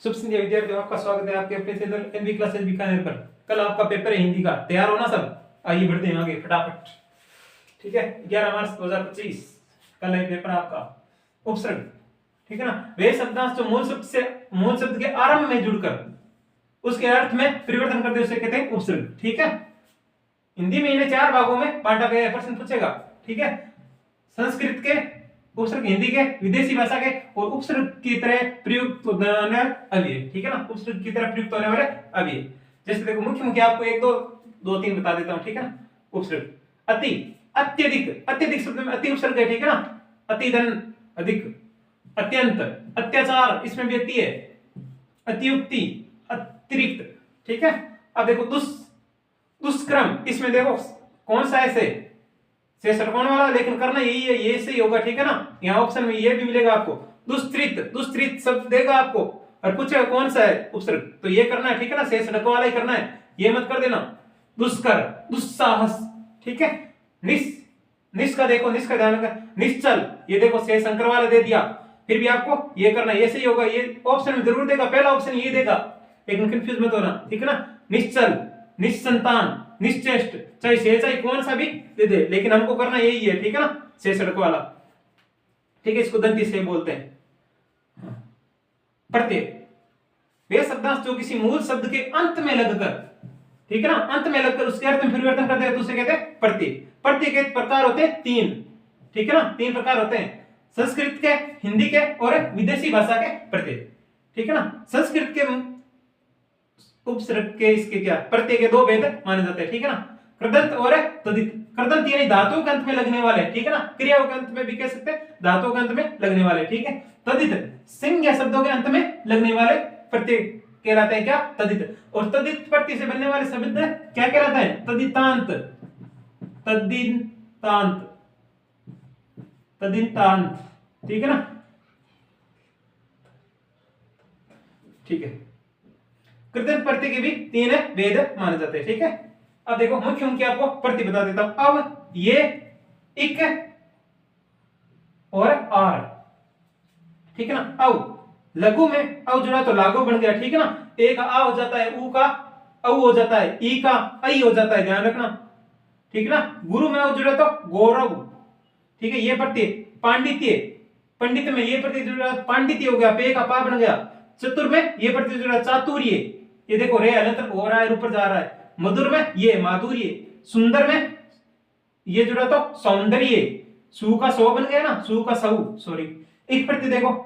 शुभ संध्या विद्यार्थियों, आपका स्वागत है आपके अपने चैनल एनवी क्लासेस बीकानेर पर। कल आपका पेपर है हिंदी का, तैयार हो ना सब? आइए बढ़ते हैं आगे फटाफट। ठीक है, 11 मार्च 2025 कल है पेपर आपका। उपसर्ग, ठीक है ना, वे शब्दांश जो मूल शब्द के आरंभ में जुड़कर उसके अर्थ में परिवर्तन करते उसे कहते हैं उपसर्ग। ठीक है, हिंदी में इन्हें 4 भागों में बांटा गया है, प्रश्न पूछेगा। ठीक है, संस्कृत के उपसर्ग, हिंदी के, विदेशी भाषा के और उपसर्ग की तरह प्रयुक्त होने वाले अव्यय। ठीक है ना, उपसर्ग की तरह प्रयुक्त होने वाले अव्यय। जैसे देखो मुख्य आपको एक दो तीन बता देता हूं। ठीक है ना, उपसर्ग अति, अत्यधिक, अत्यधिक शब्द में अति उपसर्ग है। ठीक है ना, अति धन, अधिक, अत्यंत, अत्याचार, इसमें भी अति है, अतियुक्ति, अतिरिक्त। ठीक है, अब देखो दुष्कर्म, इसमें देखो कौन सा है से षटकोण वाला, लेकिन करना यही है, ये सही होगा। ठीक है ना, यहाँ ऑप्शन में ये भी मिलेगा आपको। दुष्कृत शब्द देगा आपको और पूछेगा कौन सा है उपसर्ग, तो ये करना है। ठीक है ना, से षटकोण वाला ही करना है, ये मत कर देना। दुष्कर, दुस्साहस। ठीक है, निस का देखो, निस का ध्यान रखना। निश्चल, ये देखो से शंकर वाला दे दिया, फिर भी आपको ये करना है, ये सही होगा। ये ऑप्शन में जरूर देगा, पहला ऑप्शन ये देगा, लेकिन कंफ्यूज मत होना। ठीक है ना, निश्चल, निस्संतान, निश्चेष्ट, चाहे से चाहे कौन सा भी दे दे, लेकिन हमको करना यही है। ठीक है ना, से सड़क वाला। ठीक है, इसको दंती से बोलते हैं। प्रत्यय, वे शब्दांश जो किसी मूल शब्द के अंत में लगकर, ठीक है ना, अंत में लगकर उसके अर्थ में परिवर्तन करते हैं तो उसे कहते हैं प्रत्यय। प्रत्यय के प्रकार होते हैं 3। ठीक है ना, 3 प्रकार होते हैं, संस्कृत के, हिंदी के और विदेशी भाषा के प्रत्यय। ठीक है ना, संस्कृत के उपसर्ग के, इसके क्या, प्रत्यय के 2 भेद माने जाते हैं। ठीक है ना, कृदंत और तदित। कृदंत यानी धातु के अंत में लगने वाले, ठीक है ना, क्रियाओं के अंत में भी कह सकते हैं, धातु के अंत में लगने वाले। ठीक है, तदित संज्ञा शब्दों के अंत में लगने वाले प्रत्यय कहलाते हैं क्या, तदित। और तदित प्रत्यय से बनने वाले शब्द क्या कहलाता है, तदितांत, तदितांत, तदितांत। ठीक है ना, ठीक है, कृदंत प्रत्यय के भी 3 भेद माने जाते हैं। ठीक है, अब देखो मुख्य आपको प्रत्यय बता देता हूं। अब ये इक और आर, ठीक है ना, अब लघु में अव जुड़ा तो लागू बन गया। ठीक है ना, ए का आ हो जाता है, ऊ का औ हो जाता है, ई का आई हो जाता है, ध्यान रखना। ठीक है ना, गुरु में अव जुड़ा तो गौरव। ठीक है, ये प्रत्यय। पांडित्य, पंडित में ये प्रत्यय जुड़ा, पांडित्य हो गया, पे का पा बन गया। चतुर में ये प्रत्यय जुड़ा, चातुर्य, ये देखो रे अलंतर हो रहा है, ऊपर जा रहा है। मधुर में ये माधुर्य, सुंदर में ये जुड़ा तो सौंदर्य, सु का सौ बन गया ना, सु का सऊ, सॉरी। एक प्रत्यय देखो,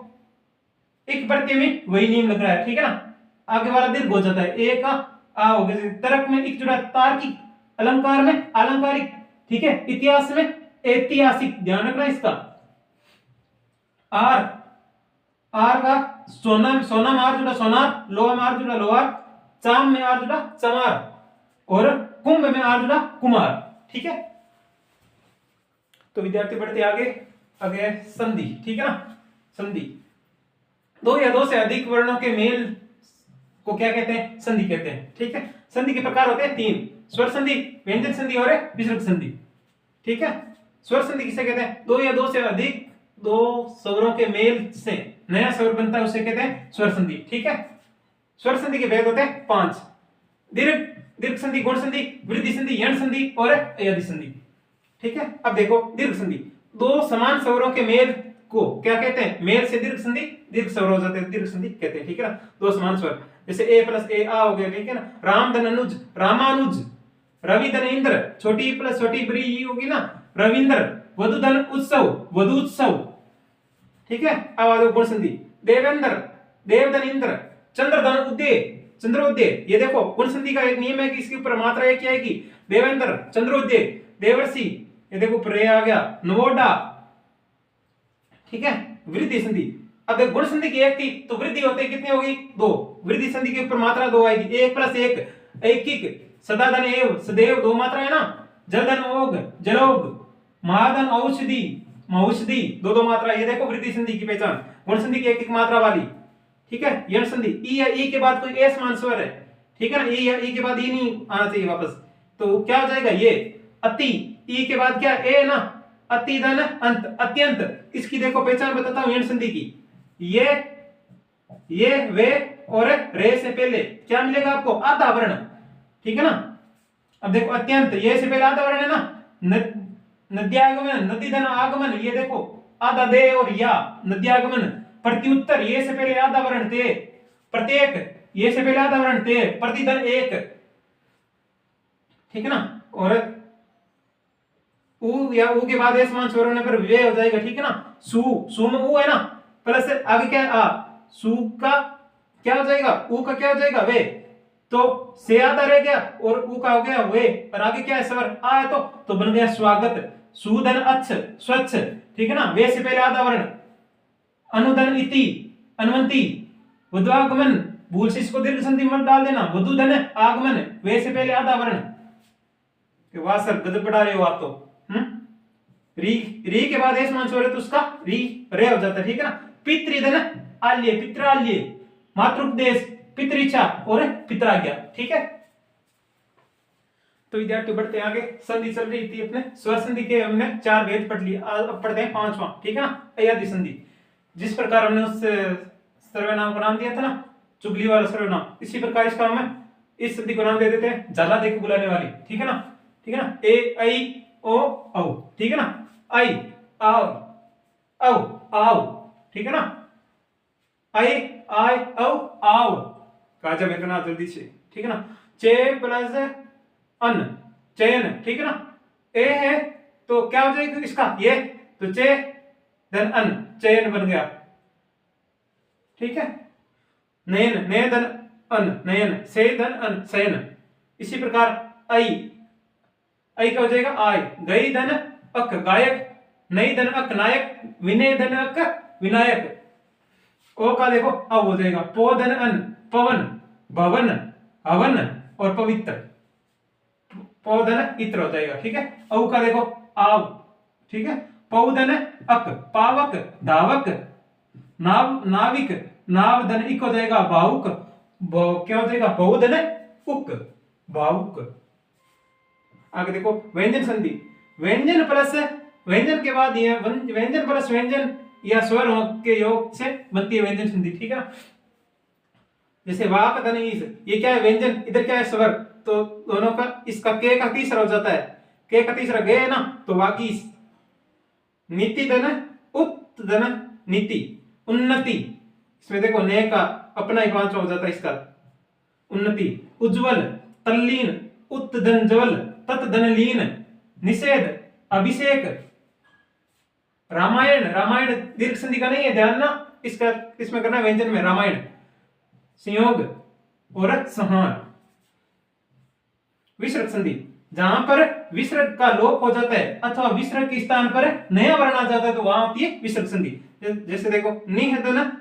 एक प्रत्यय में वही नियम लग रहा है। ठीक है ना, आगे वाला दीर्घ हो जाता है, ए का आ हो गया। तर्क में एक जुड़ा तार्किक, अलंकार में अलंकारिक। ठीक है, इतिहास में ऐतिहासिक, ध्यान रखना इसका। आर, आर का सोना, सोना में आर जुड़ा सोनार, लोहा में आर जुड़ा लोहार, चाम में आर जुड़ा चमार और कुंभ में आर जुड़ा कुमार। ठीक है, तो विद्यार्थी बढ़ते आगे। आगे संधि, ठीक है ना, संधि 2 या 2 से अधिक वर्णों के मेल को क्या कहते हैं, संधि कहते हैं। ठीक है, संधि के प्रकार होते हैं 3, स्वर संधि, व्यंजन संधि और विसर्ग संधि। ठीक है, स्वर संधि किसे कहते हैं, 2 या 2 से अधिक 2 स्वरों के मेल से नया स्वर बनता है, उसे कहते हैं स्वर संधि। ठीक है, स्वर संधि के भेद होते हैं 5, दीर्घ संधि, गुण संधि, वृद्धि संधि, यण संधि और अयधि संधि। ठीक है, अब देखो दीर्घ संधि, 2 समान स्वरों के मेल को क्या कहते हैं, मेल से दीर्घ संधि, दीर्घ स्वर हो जाते हैं, दीर्घ संधि कहते हैं। ठीक है ना, 2 समान स्वर, जैसे ए प्लस ए आ हो गया। ठीक है ना, राम धन अनुज, रामानुज। रवि धन इंद्र, छोटी ई प्लस छोटी बड़ी ई होगी ना, रविंद्र। वधु धन उत्सव, वधु उत्सव। ठीक है, अब आ जाओ गुण संधि, देवेंद्र, देवधन इंद्र। चंद्र धन उदय, चंद्रोदय। ये देखो गुण संधि का एक नियम है कि इसके ऊपर मात्रा एक आएगी, देवेंद्र, चंद्रोदय, देवर्षि। ये देखो ऊपर आ गया, नवोडा। ठीक है, वृद्धि संधि, अब गुण संधि की एक थी तो वृद्धि होते कितनी होगी, 2। वृद्धि संधि के ऊपर मात्रा 2 आएगी, 1 प्लस 1, ऐकिक। सदाधन एव, सदैव 2 मात्रा है ना। जलधन ओग, जलोग। महाधन औषधि, औषधि 2 मात्रा। ये देखो वृद्धि संधि की पहचान, गुण संधि की एक मात्रा वाली। ठीक है, यण संधि, ई या ई के बाद कोई ए समान स्वर है। ठीक है ना, ई या ई के बाद ई नहीं आना चाहिए वापस, तो क्या हो जाएगा ये अति, ई के बाद क्या ए ना, अति धन अंत, अत्यंत। इसकी देखो पहचान बताता हूं यण संधि की, ये वे और रे से पहले क्या मिलेगा आपको? आधा वर्ण, ठीक है ना। अब देखो अत्यंत, ये से पहले आधा वर्ण है ना। नद्यागमन, नदी धन आगमन, ये देखो आधा दे और या नद्यागमन। प्रत्युत्तर, ये से पहले आधा वर्ण ते। प्रत्येक, ये से पहले आधा वर्ण ते। प्रतिधन एक, ठीक है ना। और उ या उ के बाद ए समान स्वर होने पर वे हो जाएगा, ठीक है ना। सु में उ है ना, प्लस आगे क्या है? आ। सु का क्या हो जाएगा? उ का क्या हो जाएगा? वे। तो से आधा रह गया और उ का हो गया वे, और आगे क्या है? स्वर आ है, तो बन गया स्वागत। सुधन अच्छ, स्वच्छ, ठीक है ना। वे से पहले आधा वर्ण। अनुधन इति, अनुवंती। वधुआगमन, भूल से इसको दीर्घ संधि मत डाल देना। वधुधन आगमन, वे से पहले आधा वर्ण। वाह सर, गजब पढ़ा रहे हो आप तो। री, री के बाद ए समान स्वर है तो उसका री रे हो जाता है, ठीक है ना। पितृधन आल्य, पित्राल्य। मातृपदेश, पितृइच्छा और पितराज्ञा, ठीक है। तो विद्यार्थी बढ़ते हैं आगे। संधि चल रही थी अपने स्वर संधि के, हमने 4 भेद पढ़ लिए, अब पढ़ते हैं 5वां, ठीक है ना। अयादि संधि। जिस प्रकार हमने उस सर्वनाम को नाम दिया था ना, चुगली वाला सर्वनाम, इसी प्रकार इसका हम इस संधि को नाम दे देते हैं जाला देके बुलाने वाली, ठीक है ना। ठीक है ना। ए आई ओ औ, ठीक है ना। आई आओ औ आओ, ठीक है ना। आई आय औ आओ, काजा बेतना जल्दी से, ठीक है ना। चे प्लस अन, चयन, ठीक है ना। ए है तो क्या हो जाएगा इसका? ये, तो चे धन अन, चयन बन गया, ठीक है। नयन, नय धन अन, नयन। से धन अन, शयन। इसी प्रकार आई, आई क्या हो जाएगा? आय। गई धन अक, गायक। नई धन अक, नायक। विनय धन अक, विनायक। ओ का देखो अब हो जाएगा। पो धन अन, पवन। भवन, हवन और पवित्र। पो धन इत्र हो जाएगा, ठीक है। औ का देखो आव, ठीक है। पौ धन अक, पावक, धावक। नाव, नाविक। नाव धन इक हो जाएगा, भावुक। क्या हो जाएगा? बहु धन उक, भावुक। आगे देखो व्यंजन संधि। व्यंजन प्लस व्यंजन के बाद ये व्यंजन प्लस व्यंजन या स्वर के योग से बनती है व्यंजन संधि, ठीक है। जैसे वाक धन इस, ये क्या है? व्यंजन, इधर क्या है? स्वर। तो दोनों का, इसका के का तीसरा हो जाता है। के का तीसरा गे है ना, तो वाकीस। नीति धन उत धन नीति, उन्नति। इसमें देखो ने का अपना ही 5वां हो जाता है इसका, उन्नति। उज्जवल, तल्लीन, उत धन ज्वल, तत् धन लीन। निषेध, अभिषेक। रामायण, रामायण दीर्घ संधि का नहीं है, ध्यान ना, इसका इसमें करना व्यंजन में रामायण। संयोग और संहार। विसर्ग संधि, जहां पर विसर्ग का लोप हो जाता है अथवा विसर्ग के स्थान पर नया वर्ण आ जाता है तो वहां होती है विसर्ग संधि। जैसे देखो निहदन,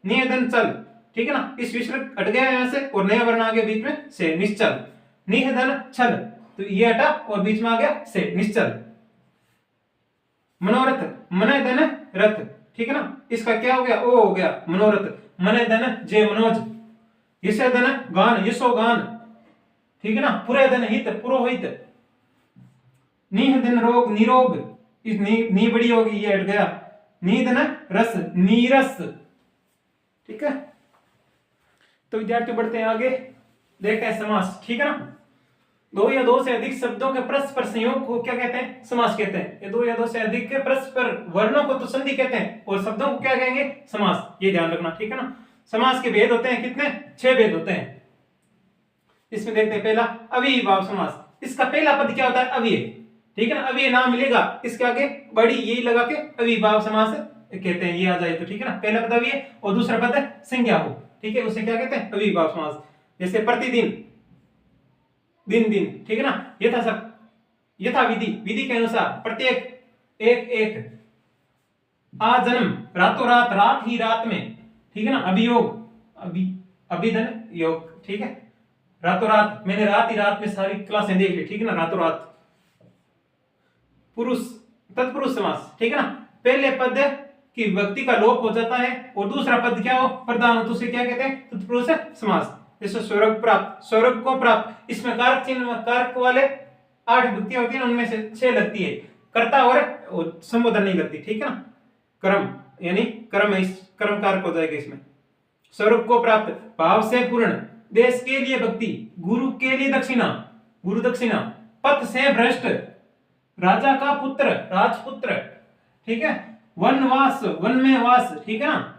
निहदन चल, ठीक है ना। इस विसर्ग हट गया यहां से और नया वर्ण आ गया बीच में से, निश्चल। निहदन छल, तो ये हटा और बीच में आ गया से, निश्चल। मनोरथ, मन धन रथ, ठीक है ना। इसका क्या हो गया? ओ हो गया मनोरथ। मन धन जय मनोज। यश धन गान, यशो गान, ठीक है ना। पुरे धन हित, पुरोहित। निह धन रोग, निरोग। इस नी बड़ी होगी, ये हट गया। नी धन रस, नीरस, ठीक है। तो विद्यार्थी बढ़ते हैं आगे, देखते हैं समास, ठीक है ना। दो या दो से अधिक शब्दों के परस्पर संयोग को क्या कहते हैं? समास कहते हैं। ये दो या दो से अधिक के परस्पर वर्णों को तो संधि कहते हैं और शब्दों को क्या कहेंगे? समास। ये ध्यान रखना, ठीक है ना। समास के भेद होते हैं कितने? 6 भेद होते हैं। इसमें देखते हैं पहला अव्ययीभाव समास। इसका पहला पद क्या होता है? अव्यय, ठीक है ना। अव्यय नाम मिलेगा, इसके आगे बड़ी यही लगा के अव्ययीभाव समास कहते हैं, ये आ जाए तो, ठीक है ना। पहला पद अव्यय और दूसरा पद संज्ञा हो, ठीक है, उसे क्या कहते हैं? अव्ययीभाव समास। जैसे प्रतिदिन, दिन दिन, ठीक है ना। यथा सब, यथा विधि, विधि के अनुसार। प्रत्येक, एक एक। आ जन्म, रातों रात, रात ही रात में, ठीक है ना। अभियोग, अभिधन योग, ठीक है। रातों रात, मैंने रात ही रात में सारी क्लासें देख ली, ठीक है ना, रातों रात। पुरुष, तत्पुरुष समास, ठीक है ना। पहले पद की व्यक्ति का लोप हो जाता है और दूसरा पद क्या हो? प्रधान हो, तो उसे क्या कहते हैं? तत्पुरुष समास। जैसे स्वर्ग प्राप्त, स्वर्ग को प्राप्त, इसमें कारक चिन्ह, कारक वाले 8 विभक्तियां होती है, उनमें से 6 लगती है, कर्ता और संबोधन नहीं लगती, ठीक है ना। कर्म, यानी कर्म है, इस कर्म कारक हो जाएगा इसमें। स्वरूप को प्राप्त, भाव से पूर्ण, देश के लिए भक्ति, गुरु के लिए दक्षिणा, गुरु दक्षिणा, पथ से भ्रष्ट, राजा का पुत्र, राजपुत्र, ठीक है, वनवास, वन में वास, ठीक है ना।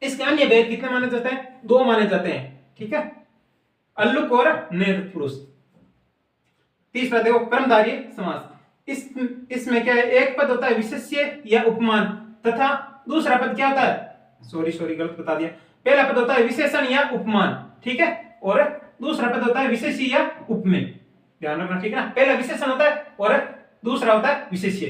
इसके अन्य भेद कितने माने जाते हैं? 2 माने जाते हैं, ठीक है, अल्लुक और नेत्र पुरुष। तीसरा देखो कर्मधारय समास। इसमें क्या है? एक पद होता है विशेष्य या उपमान, तथा दूसरा पद क्या होता है? सॉरी गलत बता दिया। पहला पद होता है विशेषण या उपमान, ठीक है, और दूसरा पद होता है विशेष्य या उपमेय, ध्यान रखना, ठीक है ना। पहला विशेषण होता है और दूसरा होता है विशेष्य।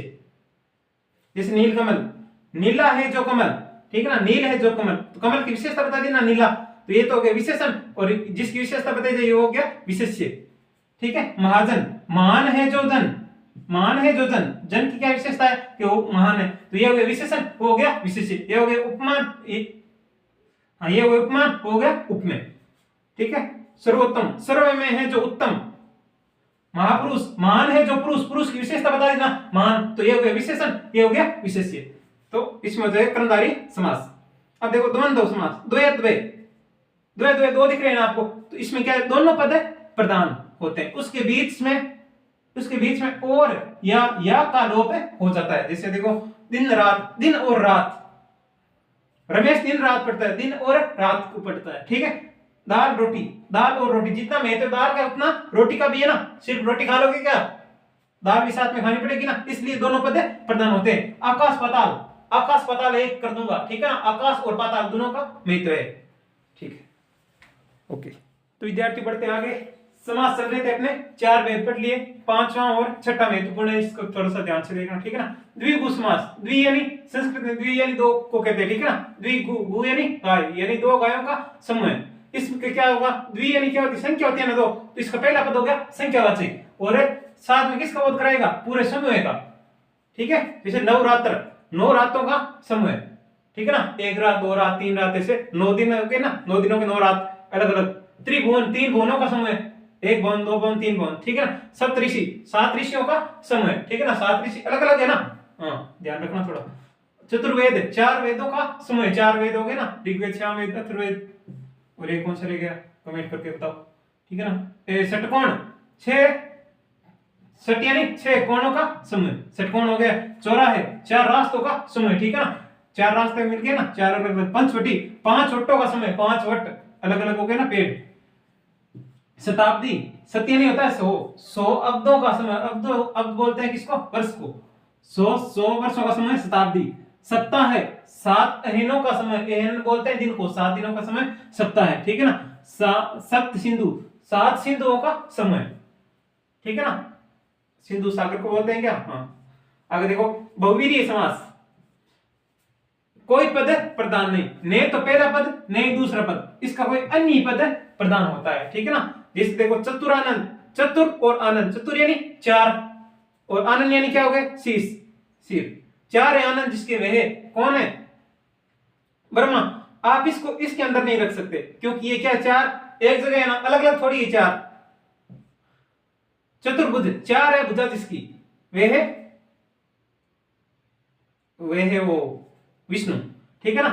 जैसे नील कमल, नीला है जो कमल, ठीक है ना, नील है जो कमल, तो कमल की विशेषता बता दी ना, नीला, तो ये तो हो गया विशेषण, और जिसकी विशेषता बताई जाए वो हो गया विशेष्य, ठीक है। महाजन, महान है जो जन, महान है जो जन, जन की क्या विशेषता है कि वो महान है, तो ये हो गया विशेषण, वो हो गया विशेष्य, ये हो गया उपमान, ये हो गया उपमान, हो गया उपमेय, ठीक है। सर्वोत्तम, सर्व में है जो उत्तम, महापुरुष, महान है जो पुरुष, पुरुष की विशेषता बता देना महान, तो ये हो गया विशेषण, ये हो गया विशेष्य। तो इसमें जो है कर्मधारय समास। अब देखो द्वंद्व समास, द्वय, दो दिख रहे हैं ना आपको, तो इसमें क्या है? दोनों पद प्रधान होते हैं, उसके बीच में और या का लोप हो जाता है। जैसे देखो दिन रात, दिन और रात, रमेश दिन रात पढ़ता है, दिन और रात को पढ़ता है, ठीक है। दाल रोटी, दाल और रोटी, जितना महत्व दाल का उतना रोटी का भी है ना, सिर्फ रोटी खा लोगे क्या? दाल भी साथ में खानी पड़ेगी ना, इसलिए दोनों पद प्रधान होते हैं। आकाश पाताल, आकाश पाताल एक कर दूंगा, ठीक है ना, आकाश और पाताल दोनों का महत्व है, ठीक है, ओके। तो विद्यार्थी बढ़ते आगे, समास चल रहे थे अपने, 4 वेद पढ़ लिए, 5वां और 6ठा महत्वपूर्ण है, इसको थोड़ा सा ध्यान से देखना, ठीक है ना। द्विगु समास, द्वि यानी संस्कृत में द्वि यानी 2 को कहते हैं, ठीक है ना। द्विगु, गु यानी गाय, यानी 2 गायों का समूह है। इसमें क्या होगा? द्वि यानी क्या होती है? संख्या होती है ना 2, तो इसका पहला पद हो गया संख्यावाचक, और साथ में किसका बोध कराएगा? पूरे समूह का, ठीक है। जैसे नवरात्र, 9 रातों का समूह है, ठीक है ना, 1 रात, 2 रात, 3 रात, ऐसे 9 दिन हो गए ना, 9 दिनों के 9 रात अलग अलग। त्रिभुवन, 3 भुवनों का समूह है, 1 भुवन, 2 भुवन, 3 भुवन, ठीक है ना। सप्तऋषि, 7 ऋषियों का समूह है, ठीक है ना, 7 ऋषि अलग अलग है ना, हाँ ध्यान रखना थोड़ा। चतुर्वेद, 4 वेदों का समूह है, 4 वेद हो गए ना, ऋग्वेद, सामवेद, अथर्ववेद, और एक कौन सा रह गया? कमेंट करके बताओ, ठीक है ना। षटकोण, 6 षट यानी 6 कोणों का समूह, षटकोण हो गया। चौराहे, 4 रास्तों का समूह, ठीक है ना, 4 रास्ते मिल गए ना, 4 अलग अलग। पंचवटी, 5 वटों का समूह, 5 वट अलग अलग हो गए ना पेड़। शताब्दी, सत्य नहीं होता है 100 अब्दों का समूह, अब्द बोलते हैं किसको? वर्ष को, 100 वर्षों का समूह शताब्दी। सप्ताह है, 7 अहीनों का समय, अहीन बोलते हैं दिन को, 7 दिनों का समय सप्ताह है, ठीक है ना। सप्त सिंधु, 7 सिंधुओं का समय, ठीक है ना, सिंधु सागर को बोलते हैं क्या? हाँ। आगे देखो बहुवीर्य समास, कोई पद प्रधान नहीं, नहीं तो पहला पद नहीं दूसरा पद, इसका कोई अन्य पद प्रधान होता है, ठीक है ना। जैसे देखो चतुरानंद, चतुर और आनंद, चतुर यानी 4 और आनंद यानी क्या हो गए? शीश, सिर, 4 है आनंद जिसके वह कौन है? ब्रह्मा। आप इसको इसके अंदर नहीं रख सकते, क्योंकि ये क्या 4 एक जगह है ना, अलग अलग थोड़ी है 4। चतुर्भुज, 4 है भुजा जिसकी, वे है वो विष्णु, ठीक है ना।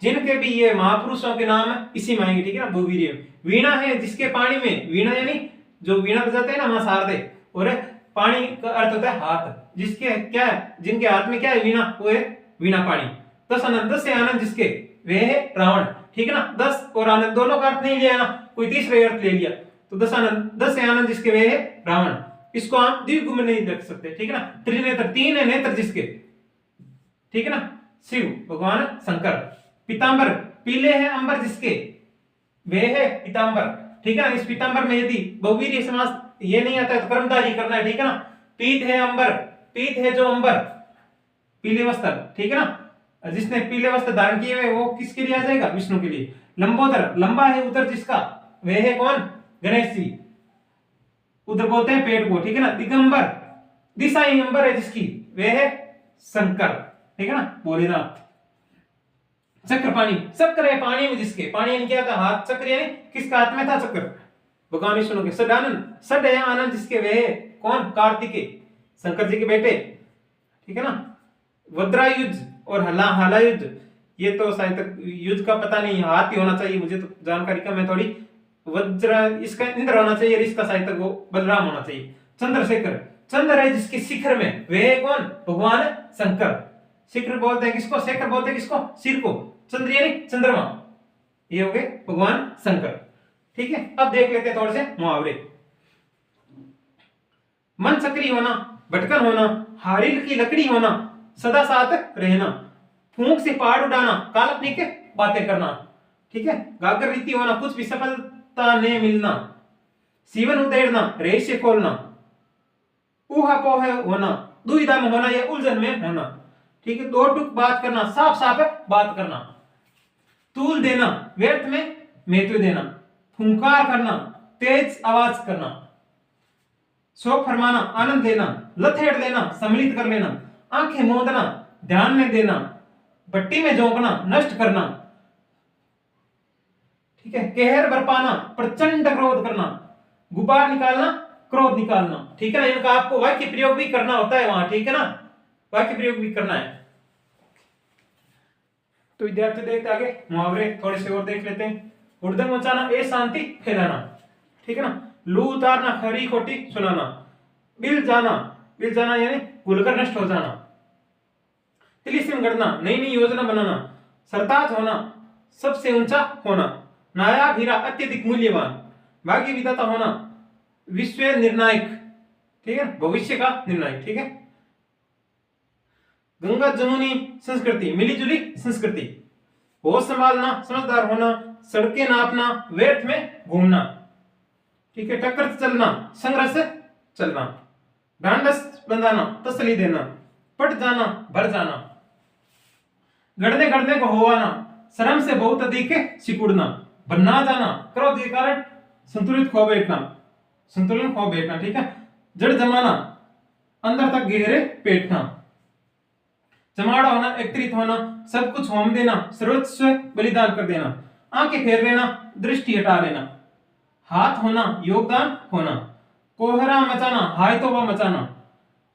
जिनके भी ये महापुरुषों के नाम इसी में आएंगे, ठीक है ना, बहुवीर्य। वीणा है जिसके पानी में, वीणा यानी जो वीणा बजाते हैं ना मां शारदे, और पानी का अर्थ होता है हाथ, जिसके क्या है, जिनके हाथ में क्या है? वीणा, वो है वीणा पानी। 10 आनंद, 10 से आनंद जिसके, वे है रावण, ठीक है ना। 10 और आनंद दोनों का अर्थ नहीं लिया ना, कोई तीसरे अर्थ ले लिया, तो 10 आनंद, 10 से आनंद जिसके, वे है रावण। इसको आप द्विगु में नहीं रख सकते, ठीक है ना। त्रिनेत्र, 3 है नेत्र जिसके, ठीक है ना, शिव भगवान शंकर। पीतांबर, पीले हैं अंबर जिसके, वे है पीतांबर, ठीक है ना। इस पीतांबर में यदि बहुवीर्य समास ये नहीं आता है तो कर्मधारय करना है, ठीक है ना। पीत है अंबर, पीत है जो अंबर, पीले वस्त्र, ठीक है ना, जिसने पीले वस्त्र धारण किए हुए वो किसके लिए आ जाएगा? विष्णु के लिए। लंबोदर, लंबा है उदर जिसका, वे है कौन? गणेश जी, उधर बोलते हैं पेट को, ठीक है ना। दिगंबर, दिशा ही अंबर है जिसकी, वे है शंकर, ठीक है ना, भोलेनाथ। चक्रपाणी, चक्र है पानी में जिसके, पानी यानी क्या था? हाथ, चक्र यानी किसका हाथ में था? चक्र, भगवान विष्णु के। सदानंद, सद है आनंद जिसके, वे है कौन? कार्तिकेय, शंकर जी के बेटे, ठीक है ना। वज्रायुध और हलायुध, ये तो शायद तक युद्ध का पता नहीं, हाथ ही होना चाहिए, मुझे तो जानकारी कम है थोड़ी। वज्र इसका इंद्र होना चाहिए, और इसका शायद तक वो बलराम होना चाहिए। चंद्रशेखर, चंद्र है जिसके शिखर में, वे है कौन? भगवान शंकर। शिखर बोलते हैं किसको? शेखर बोलते हैं किसको? सिर को। चंद्र यानी चंद्रमा, ये हो गए भगवान शंकर। ठीक है, अब देख लेते हैं थोड़े से मुहावरे। मन सक्रिय होना, भटकन होना, हारिल की लकड़ी होना, सदा साथ रहना, फूंक से पहाड़ उड़ाना, काल्पनिक बातें करना। ठीक है, गागर रीति होना, कुछ भी सफलता ने मिलना, सीवन उधेड़ना, रहस्य खोलना, ऊहापोह होना, दुविधा में होना या उलझन में होना। ठीक है, दो टुक बात करना, साफ साफ बात करना, तूल देना, व्यर्थ में महत्व देना, फुंकार करना, तेज आवाज करना, शोक फरमाना, आनंद देना, लथेड़ लेना, सम्मिलित कर लेना, आंखें मूंदना, ध्यान में देना, भट्टी में झोंकना, नष्ट करना। ठीक है, कहर बरपाना, प्रचंड क्रोध करना, गुबार निकालना, क्रोध निकालना। ठीक है ना, इनका आपको वाक्य प्रयोग भी करना होता है वहां। ठीक है ना, वाक्य प्रयोग भी करना है। तो विद्यार्थी देखते आगे मुहावरे थोड़े से और देख लेते हैं। हुड़दंग मचाना, ए शांति फैलाना। ठीक है ना, लू उतारना, खरी खोटी सुनाना, बिल जाना यानी भूलकर नष्ट हो जाना, तिलिस्म गढ़ना, नई नई योजना बनाना, सरताज होना, सबसे ऊंचा होना, नायाब हीरा, अत्यधिक मूल्यवान, भाग्य विधाता होना, विश्व निर्णायक। ठीक है, भविष्य का निर्णायक। ठीक है, गंगा जमुनी संस्कृति, मिलीजुली संस्कृति, होश संभालना, समझदार होना, सड़कें नापना, व्यर्थ में घूमना। ठीक है, टक्कर से चलना, संग्रह से चलना, ढांढस बंधाना, तसली देना, पट जाना, भर जाना, गढ़ने गढ़ने को होवाना, शर्म से बहुत अधिक सिकुड़ना, बन्ना जाना, क्रोध के कारण संतुलित खो बैठना, संतुलन खो बैठना। ठीक है, जड़ जमाना, अंदर तक गहरे बैठना, जमाड़ा होना, एकत्रित होना, सब कुछ होम देना, सर्वस्व बलिदान कर देना, आंखें फेर लेना, दृष्टि हटा लेना, हाथ होना, योगदान होना, कोहरा मचाना, हाय तौबा मचाना,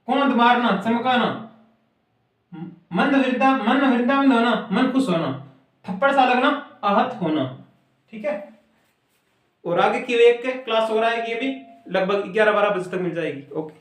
कोंद मारना, चमकाना, मन वृंदावन होना, मन खुश होना, थप्पड़ सा लगना, आहत होना। ठीक है, और आगे की एक क्लास हो रहा है, ये भी लगभग 11-12 बजे तक मिल जाएगी। ओके।